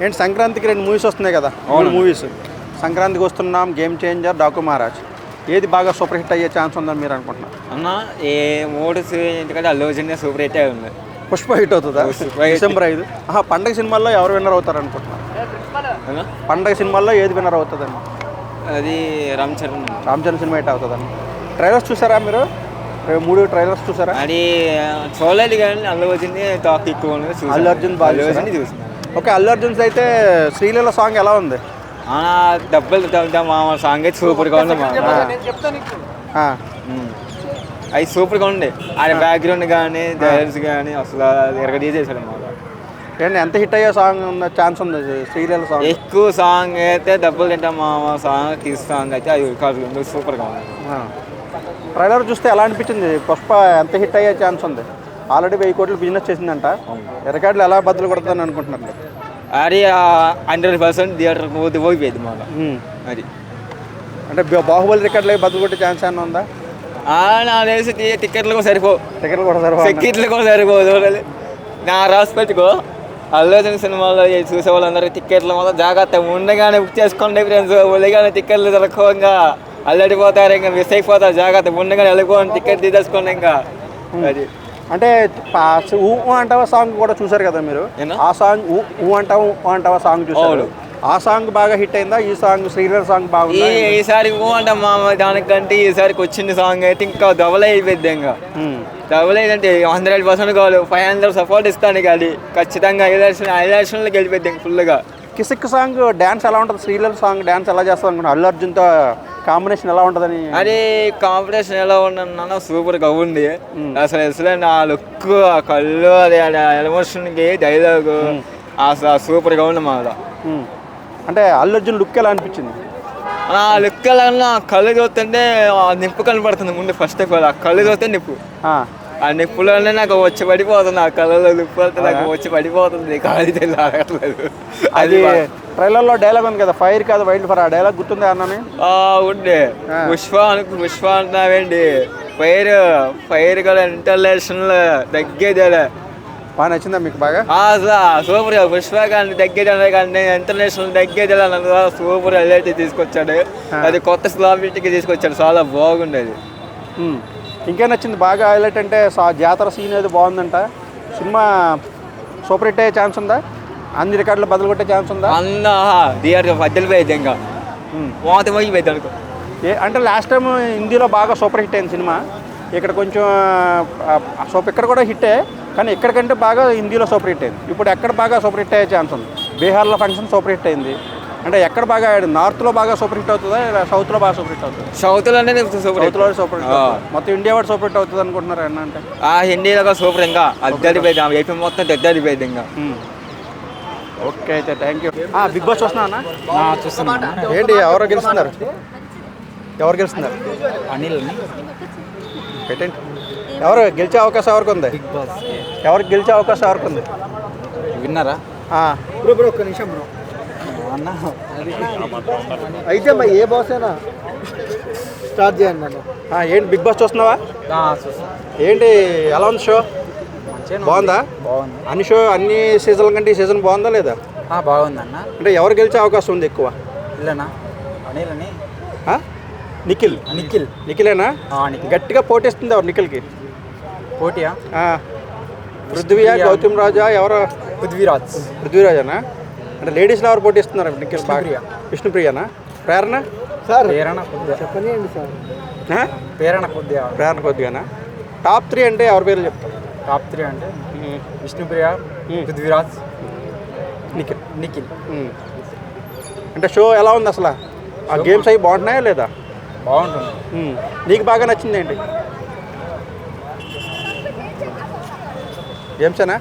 ఏంటి సంక్రాంతికి 2 మూవీస్ వస్తున్నాయి కదా, 3 మూవీస్. సంక్రాంతికి వస్తున్నాం, గేమ్ చేంజర్, డాకు మహారాజ్. ఏది బాగా సూపర్ హిట్ అయ్యే ఛాన్స్ ఉందని మీరు అనుకుంటున్నారు? అన్న ఏ మూడు ఎందుకంటే అల్లు అర్జున్ సూపర్ హిట్ అయి ఉంది. పుష్ప హిట్ అవుతుందా? డిసెంబర్ 5. పండగ సినిమాల్లో ఎవరు విన్నర్ అవుతారు అనుకుంటున్నారు? పండగ సినిమాల్లో ఏది విన్నర్ అవుతుందండి? అది రామ్ చరణ్ సినిమా హిట్ అవుతుందండి. ట్రైలర్స్ చూసారా మీరు? 3 ట్రైలర్స్ చూసారా? అది చూడలేదు కానీ అల్లు అర్జున్ టాక్ ఎక్కువ అల్లు అర్జున్ బాగా చూసిన. ఓకే, అల్లు అర్జున్ అయితే శ్రీలీల సాంగ్ ఎలా ఉంది? డబ్బులు మామ సాంగ్ అయితే సూపర్గా ఉంది. అది సూపర్గా ఉండే. అది బ్యాక్గ్రౌండ్ కానీ డైరెక్ట్స్ కానీ అసలు ఎరగదీసేసాడు అన్నమాట. ఏంటి ఎంత హిట్ అయ్యే సాంగ్ ఉన్న ఛాన్స్ ఉంది శ్రీలీల సాంగ్? ఎక్కువ సాంగ్ అయితే డబ్బులు తింటాం మామ సాంగ్ కిస్ సాంగ్ అయితే అది రికార్డు సూపర్గా ఉంది. ట్రైలర్ చూస్తే ఎలా అనిపించింది? పుష్ప ఎంత హిట్ అయ్యే ఛాన్స్ ఉంది? ఆల్రెడీ 1000 కోట్లు బిజినెస్ చేసిందంట. రికార్డులు ఎలా బద్దలు కొడుతుందని అనుకుంటున్నారు? అది 100% థియేటర్ పోయిపోయింది మాట. అది అంటే బాహుబలి రికార్డులు బద్దలు కొట్టే ఛాన్స్ ఏమన్నా ఉందా? నాకు తెలిసి టికెట్లు కూడా సరిపోవు. టికెట్లు కూడా సరిపోదు. నా రాసి పెట్టుకో, అల్లు అర్జున్ సినిమాలో చూసే వాళ్ళందరూ టికెట్ల మొత్తం జాగ్రత్త ఉండగానే బుక్ చేసుకోండి ఫ్రెండ్స్. ఉండగానే టికెట్లు దొరకగా అల్లడిపోతారు, ఇంకా మిస్ అయిపోతారు. జాగ్రత్త ఉండగానే వెళ్ళిపోండి, టికెట్ తీసేసుకోండి. ఇంకా అది అంటే ఊ అంటావా సాంగ్ కూడా చూసారు కదా మీరు? ఆ సాంగ్ ఊ అంటావా సాంగ్ చూసారు? ఆ సాంగ్ బాగా హిట్ అయిందా? ఈ సాంగ్ శ్రీలీల సాంగ్ బాగుంది? ఈసారి ఊ అంటాం మామ, దానికంటే ఈసారికి వచ్చిన సాంగ్ అయితే ఇంకా డబుల్ అయిపోయింది. ఇంకా డబుల్ అయిందంటే 100% కావాలి. 500 సపోర్ట్ ఇస్తాను కానీ ఖచ్చితంగా 5 లక్షలకి వెళ్ళిపోయింది ఫుల్గా. కిసిక్ సాంగ్ డ్యాన్స్ ఎలా ఉంటుంది? శ్రీలీల సాంగ్ డ్యాన్స్ ఎలా చేస్తాను అనుకున్నా? అల్లు అర్జున్తో కాంబినేషన్ ఎలా ఉంటుందని? అది కాంపిటీషన్ ఎలా ఉండన్నా సూపర్గా ఉంది. అసలు నా లుక్, ఆ కళ్ళు, అది ఎమోషన్కి డైలాగు అసలు సూపర్గా ఉంది మాద. అంటే అల్లు అర్జున్ లుక్ ఎలా అనిపించింది? ఆ లుక్ ఎలా ఉన్నా కళ్ళు చూస్తుంటే నిప్పు కనపడుతుంది ముందు. ఫస్ట్ ఆఫ్ ఆల్ ఆ కళ్ళు చూస్తే నిప్పు, ఆ నిప్పులోనే నాకు వచ్చి పడిపోతుంది. ఆ కళ్ళలో నిప్పు వెళ్తే నాకు వచ్చి పడిపోతుంది. కాదు ఆగట్లేదు. అది ట్రైలర్లో డైలాగ్ ఉంది కదా, ఫైర్ కాదు వైల్డ్ ఫైర్. ఆ డైలాగ్ గుర్తుందా అన్నని? ఉండే పుష్ప అంటున్నావేంటి? ఫైర్ కదా ఇంటర్నేషనల్ తగ్గేదేలే. బాగా నచ్చిందా మీకు? బాగా సూపర్. పుష్ప కానీ తగ్గేదే కానీ ఇంటర్నేషనల్ తగ్గేదే సూపర్ హైలైట్ తీసుకొచ్చాడు. అది కొత్త స్లాబిటీకి తీసుకొచ్చాడు, చాలా బాగుండేది. ఇంకేం నచ్చింది బాగా హైలైట్ అంటే? జాతర సీన్ ఏది బాగుందంట. సినిమా సూపర్ హిట్ అయ్యే ఛాన్స్ ఉందా? అన్ని రికార్డులు బదులు కొట్టే ఛాన్స్ ఉందా? థియేటర్ బద్దలు పోయేది, ఇంకా మోత పోయిపోయింది అనుకో. అంటే లాస్ట్ టైం హిందీలో బాగా సూపర్ హిట్ అయింది సినిమా. ఇక్కడ కొంచెం ఇక్కడ కూడా హిట్టే, కానీ ఎక్కడికంటే బాగా హిందీలో సూపర్ హిట్ అయింది. ఇప్పుడు ఎక్కడ బాగా సూపర్ హిట్ అయ్యే ఛాన్స్ ఉంది? బీహార్లో ఫంక్షన్ సూపర్ హిట్ అయింది. అంటే ఎక్కడ బాగా నార్త్లో బాగా సూపర్ హిట్ అవుతుందా, సౌత్లో బాగా సూపర్ హిట్ అవుతుంది? సౌత్లోనే సూపర్ హిట్ మొత్తం ఇండియా వాడు సూపర్ హిట్ అవుతుంది అనుకుంటున్నారు అంటే? హిందీలో సూపర్, ఇంకా అద్దడిపోయింది. ఏపీ మొత్తం అద్దడిపోయింది ఇంకా. ఓకే, అయితే థ్యాంక్ యూ. బిగ్ బాస్ చూస్తున్నా? చూస్తున్నా. ఏంటి ఎవరు గెలుస్తున్నారు? అనిల్ పెట్టండి. ఎవరు గెలిచే అవకాశం ఎవరికి ఉంది? బిగ్ బాస్ ఎవరికి గెలిచే అవకాశం ఎవరికి ఉంది? విన్నారా? ఒక్క నిమిషం బ్రో అన్న. అయితే ఏ బాస్ అయినా స్టార్ట్ చేయండి అన్న. ఏంటి బిగ్ బాస్ చూస్తున్నావా? ఏంటి ఎలా ఉంది షో? బాగుందా? బాగుంది. అన్ని సీజన్ల కంటే ఈ సీజన్ బాగుందా లేదా? బాగుంది అన్న. అంటే ఎవరు గెలిచే అవకాశం ఉంది ఎక్కువ? అనిల్ అని. నిఖిలేనా? గట్టిగా పోటీస్తుంది ఎవరు నిఖిల్కి? పోటీయా? పృథ్వీయా, గౌతమ్ రాజా, ఎవరు? పృథ్వీరాజనా? అంటే లేడీస్లో ఎవరు పోటీస్తున్నారు నిఖిల్? విష్ణుప్రియనా? ప్రేరణ? ప్రేరణ కొద్దిగానా? టాప్ 3 అంటే ఎవరి పేర్లు చెప్తారు? టాప్ 3 అంటే విష్ణుప్రియ, పృథ్వీరాజ్, నిఖిల్. అంటే షో ఎలా ఉంది అసలు? ఆ గేమ్స్ అవి బాగుంటున్నాయా లేదా? బాగుంటుంది. నీకు బాగా నచ్చింది ఏంటి? గేమ్సేనా?